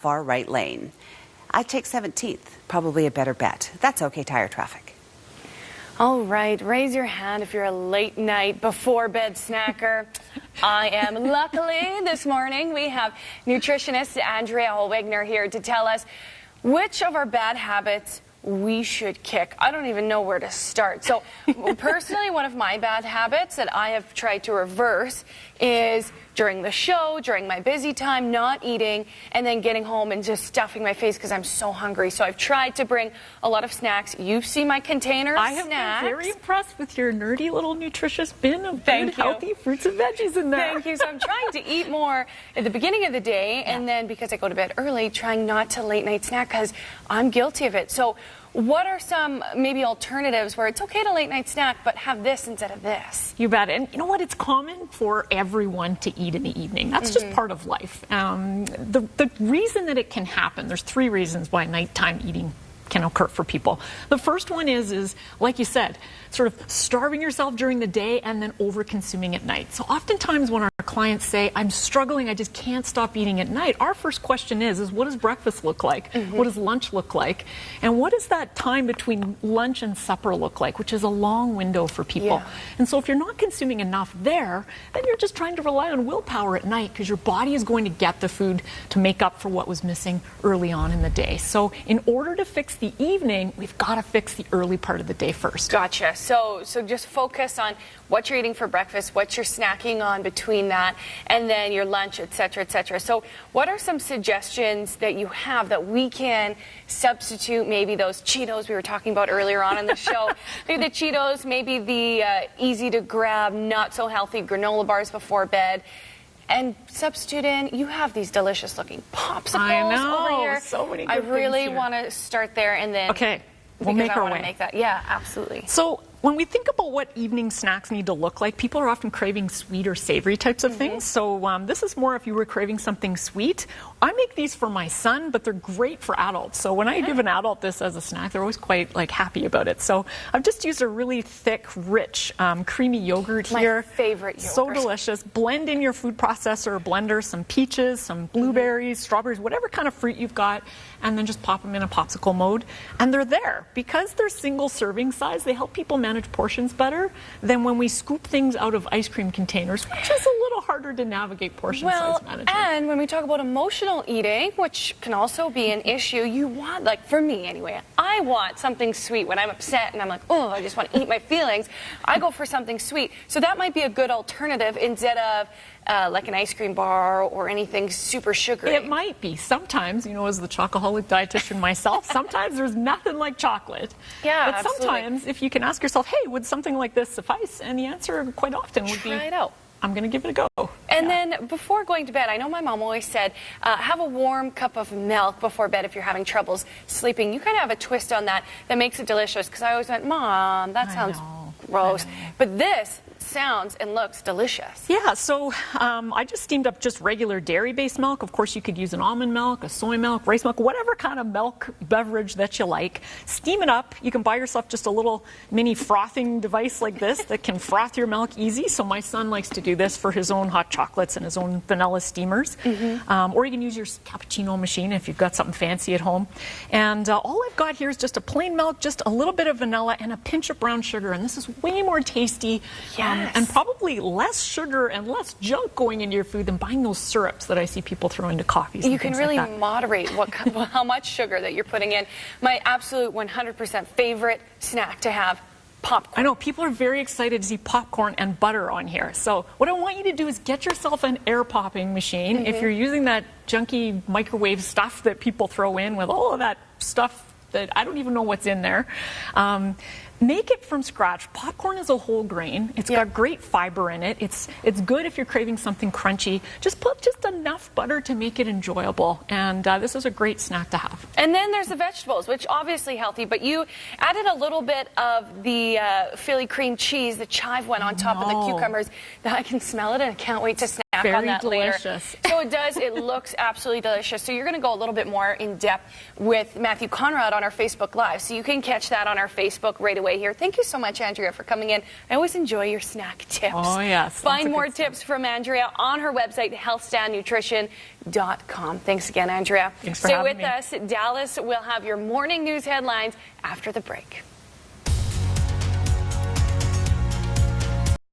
far right lane. I take 17th, probably a better bet. That's okay, tire traffic. All right, raise your hand if you're a late night before bed snacker. I am. Luckily, this morning we have nutritionist Andrea Holwegner here to tell us which of our bad habits we should kick. I don't even know where to start. So personally, one of my bad habits that I have tried to reverse is during the show, during my busy time, not eating, and then getting home and just stuffing my face because I'm so hungry. So I've tried to bring a lot of snacks. You see my container of I have snacks. been very impressed with your nerdy little nutritious bin of good, healthy fruits and veggies in there. Thank you. So I'm trying to eat more at the beginning of the day, and then because I go to bed early, trying not to late night snack because I'm guilty of it. So what are some maybe alternatives where it's okay to late night snack, but have this instead of this? You bet. And you know what? It's common for everyone to eat in the evening. That's just part of life. The reason that it can happen, there's three reasons why nighttime eating can occur for people. The first one is like you said, sort of starving yourself during the day and then over consuming at night. So oftentimes when our clients say, I'm struggling, I just can't stop eating at night, our first question is what does breakfast look like? What does lunch look like? And what does that time between lunch and supper look like, which is a long window for people. And so if you're not consuming enough there, then you're just trying to rely on willpower at night because your body is going to get the food to make up for what was missing early on in the day. So in order to fix the evening, we've got to fix the early part of the day first. Gotcha. So just focus on what you're eating for breakfast, what you're snacking on between that, and then your lunch, et cetera, et cetera. So what are some suggestions that you have that we can substitute maybe those Cheetos we were talking about earlier on in the show? Maybe the Cheetos, maybe the easy to grab, not so healthy granola bars before bed. And substitute in, you have these delicious looking popsicles over here. So many good I really things want to start there and then. Okay, we'll make our way. Make that. Yeah, absolutely. So when we think about what evening snacks need to look like, people are often craving sweet or savory types of things. So this is more if you were craving something sweet. I make these for my son, but they're great for adults. So when I give an adult this as a snack, they're always quite happy about it. So I've just used a really thick, rich, creamy yogurt here. My favorite yogurt. So delicious. Blend in your food processor or blender some peaches, some blueberries, strawberries, whatever kind of fruit you've got, and then just pop them in a popsicle mode. And they're there. Because they're single serving size, they help people manage portions better than when we scoop things out of ice cream containers, which is a little harder to navigate portion size management. And when we talk about emotional eating, which can also be an issue, you want, for me anyway, I want something sweet when I'm upset and I'm like, oh, I just want to eat my feelings. I go for something sweet. So that might be a good alternative instead of like an ice cream bar or anything super sugary. It might be. Sometimes, as the chocoholic dietitian myself, sometimes there's nothing like chocolate. Yeah, but sometimes if you can ask yourself, hey, would something like this suffice? And the answer quite often would be, try it out. I'm going to give it a go. And then before going to bed, I know my mom always said, have a warm cup of milk before bed if you're having troubles sleeping. You kind of have a twist on that makes it delicious because I always went, Mom, that sounds gross. But this sounds and looks delicious. Yeah, so I just steamed up just regular dairy-based milk. Of course, you could use an almond milk, a soy milk, rice milk, whatever kind of milk beverage that you like. Steam it up. You can buy yourself just a little mini frothing device like this that can froth your milk easy. So my son likes to do this for his own hot chocolates and his own vanilla steamers. Or you can use your cappuccino machine if you've got something fancy at home. And all I've got here is just a plain milk, just a little bit of vanilla, and a pinch of brown sugar. And this is way more tasty. And probably less sugar and less junk going into your food than buying those syrups that I see people throw into coffees. You can really moderate how much sugar that you're putting in. My absolute 100% favorite snack to have, popcorn. I know, people are very excited to see popcorn and butter on here. So what I want you to do is get yourself an air popping machine. If you're using that junky microwave stuff that people throw in with all of that stuff that I don't even know what's in there. Make it from scratch. Popcorn is a whole grain. It's got great fiber in it. It's good if you're craving something crunchy. Just put just enough butter to make it enjoyable. And this is a great snack to have. And then there's the vegetables, which obviously healthy, but you added a little bit of the Philly cream cheese, the chive one on top of the cucumbers. I can smell it and I can't wait to snack snack Very on that delicious. later. So it does. It looks absolutely delicious. So you're going to go a little bit more in depth with Matthew Conrad on our Facebook Live. So you can catch that on our Facebook right away here. Thank you so much, Andrea, for coming in. I always enjoy your snack tips. Oh, yes. Find more tips from Andrea on her website, healthstandnutrition.com. Thanks again, Andrea. Thanks for Stay having with us. Dallas will have your morning news headlines after the break.